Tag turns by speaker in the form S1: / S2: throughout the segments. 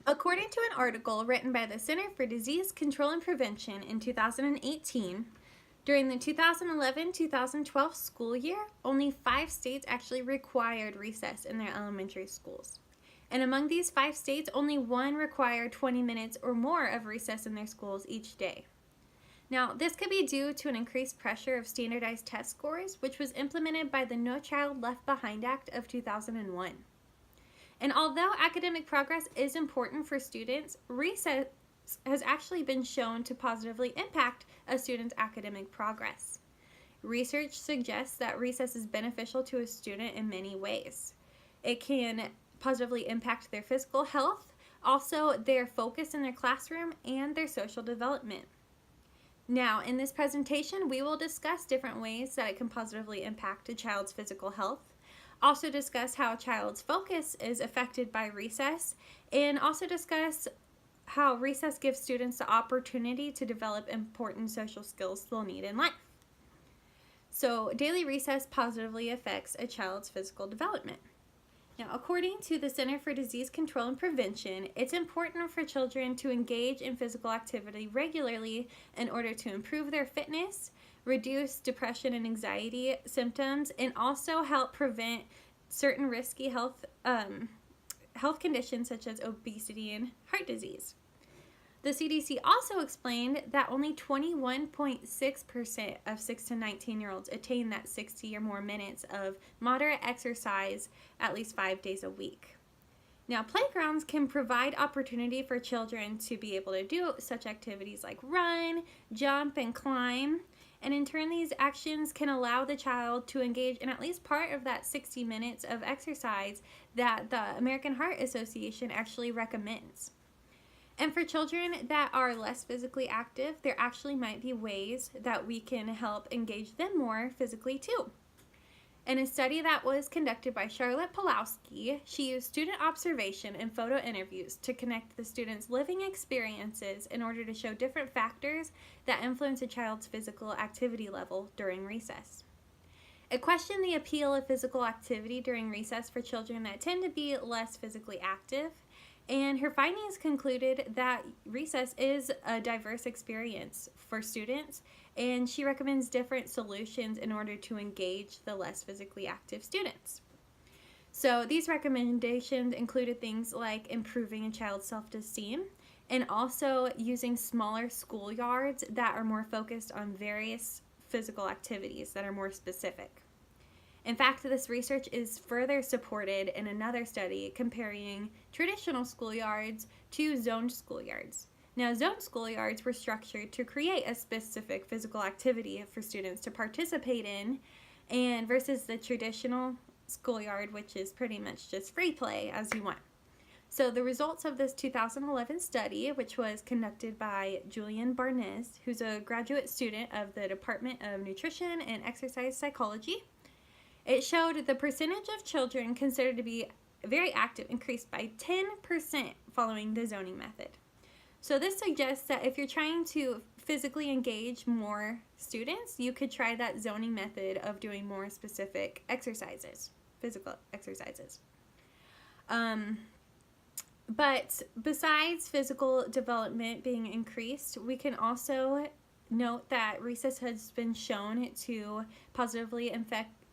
S1: According to an article written by the Center for Disease Control and Prevention in 2018, during the 2011-2012 school year, only 5 states actually required recess in their elementary schools. And among these 5 states, only 1 required 20 minutes or more of recess in their schools each day. Now, this could be due to an increased pressure of standardized test scores, which was implemented by the No Child Left Behind Act of 2001. And although academic progress is important for students, recess has actually been shown to positively impact a student's academic progress. Research suggests that recess is beneficial to a student in many ways. It can positively impact their physical health, also their focus in their classroom, and their social development. Now, in this presentation, we will discuss different ways that it can positively impact a child's physical health, also discuss how a child's focus is affected by recess, and also discuss how recess gives students the opportunity to develop important social skills they'll need in life. So, daily recess positively affects a child's physical development. Now, according to the Center for Disease Control and Prevention, it's important for children to engage in physical activity regularly in order to improve their fitness, reduce depression and anxiety symptoms, and also help prevent certain risky health conditions such as obesity and heart disease. The CDC also explained that only 21.6% of 6 to 19-year-olds attain that 60 or more minutes of moderate exercise at least 5 days a week. Now, playgrounds can provide opportunity for children to be able to do such activities like run, jump, and climb. And in turn, these actions can allow the child to engage in at least part of that 60 minutes of exercise that the American Heart Association actually recommends. And for children that are less physically active, there actually might be ways that we can help engage them more physically too. In a study that was conducted by Charlotte Pawlowski, she used student observation and photo interviews to connect the students' living experiences in order to show different factors that influence a child's physical activity level during recess. It questioned the appeal of physical activity during recess for children that tend to be less physically active, and her findings concluded that recess is a diverse experience for students, and she recommends different solutions in order to engage the less physically active students. So these recommendations included things like improving a child's self-esteem and also using smaller schoolyards that are more focused on various physical activities that are more specific. In fact, this research is further supported in another study comparing traditional schoolyards to zoned schoolyards. Now, zoned schoolyards were structured to create a specific physical activity for students to participate in, and versus the traditional schoolyard, which is pretty much just free play as you want. So the results of this 2011 study, which was conducted by Julian Barnes, who's a graduate student of the Department of Nutrition and Exercise Psychology, it showed the percentage of children considered to be very active increased by 10% following the zoning method. So this suggests that if you're trying to physically engage more students, you could try that zoning method of doing more specific exercises, physical exercises. But besides physical development being increased, we can also note that recess has been shown to positively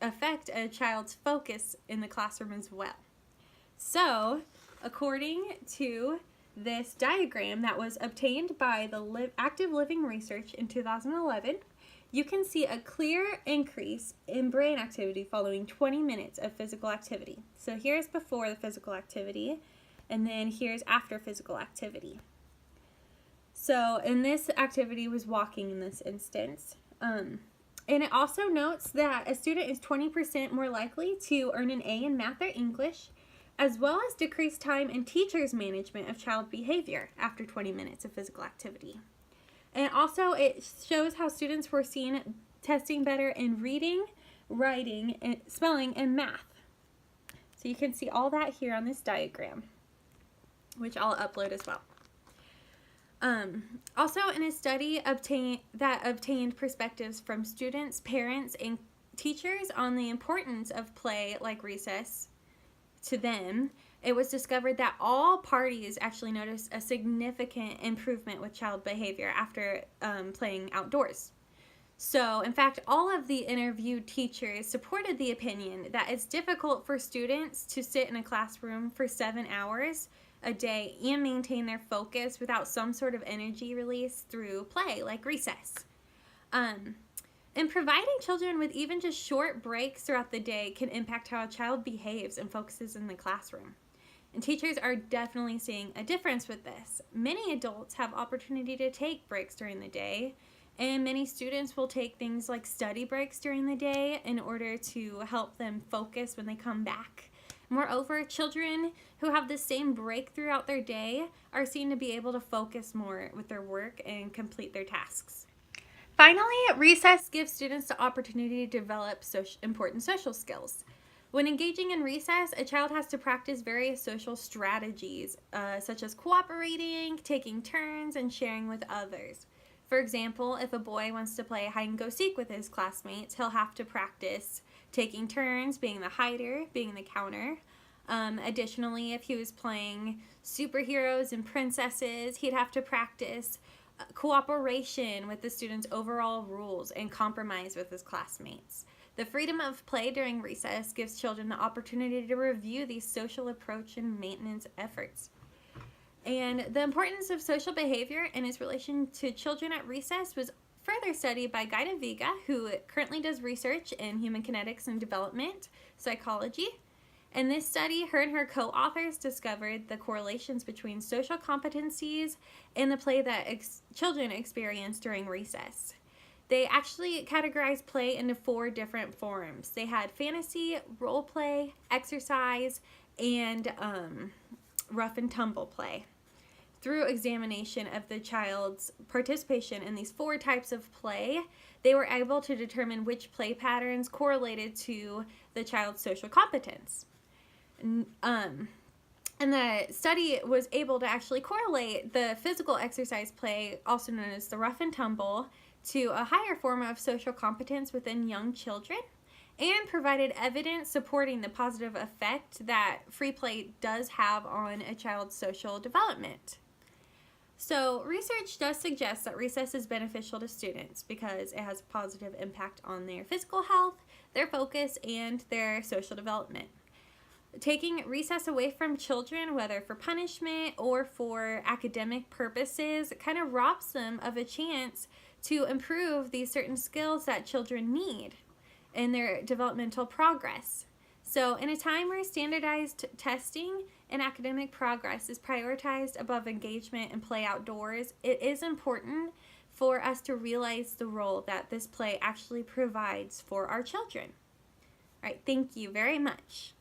S1: affect a child's focus in the classroom as well. So, according to this diagram that was obtained by the Active Living Research in 2011, you can see a clear increase in brain activity following 20 minutes of physical activity. So here's before the physical activity, and then here's after physical activity. So, and this activity was walking in this instance. And it also notes that a student is 20% more likely to earn an A in math or English, as well as decreased time in teachers' management of child behavior after 20 minutes of physical activity. And also it shows how students were seen testing better in reading, writing, and spelling, and math. So you can see all that here on this diagram, which I'll upload as well. Also, in a study that obtained perspectives from students, parents, and teachers on the importance of play like recess to them, It was discovered that all parties actually noticed a significant improvement with child behavior after playing outdoors. So, in fact, all of the interviewed teachers supported the opinion that it's difficult for students to sit in a classroom for 7 hours a day and maintain their focus without some sort of energy release through play, like recess. And providing children with even just short breaks throughout the day can impact how a child behaves and focuses in the classroom. And teachers are definitely seeing a difference with this. Many adults have opportunity to take breaks during the day, and many students will take things like study breaks during the day in order to help them focus when they come back. Moreover, children who have the same break throughout their day are seen to be able to focus more with their work and complete their tasks. Finally, recess gives students the opportunity to develop important social skills. When engaging in recess, a child has to practice various social strategies, such as cooperating, taking turns, and sharing with others. For example, if a boy wants to play hide and go seek with his classmates, he'll have to practice taking turns, being the hider, being the counter. Additionally, if he was playing superheroes and princesses, he'd have to practice cooperation with the students' overall rules and compromise with his classmates. The freedom of play during recess gives children the opportunity to review these social approach and maintenance efforts. And the importance of social behavior and its relation to children at recess was further studied by Gaida Viga, who currently does research in human kinetics and development psychology. In this study, her and her co-authors discovered the correlations between social competencies and the play that children experience during recess. They actually categorized play into 4 different forms. They had fantasy, role play, exercise, and rough and tumble play. Through examination of the child's participation in these 4 types of play, they were able to determine which play patterns correlated to the child's social competence. And the study was able to actually correlate the physical exercise play, also known as the rough and tumble, to a higher form of social competence within young children, and provided evidence supporting the positive effect that free play does have on a child's social development. So research does suggest that recess is beneficial to students because it has a positive impact on their physical health, their focus, and their social development. Taking recess away from children, whether for punishment or for academic purposes, kind of robs them of a chance to improve these certain skills that children need in their developmental progress. So in a time where standardized testing and academic progress is prioritized above engagement and play outdoors, it is important for us to realize the role that this play actually provides for our children. All right, thank you very much.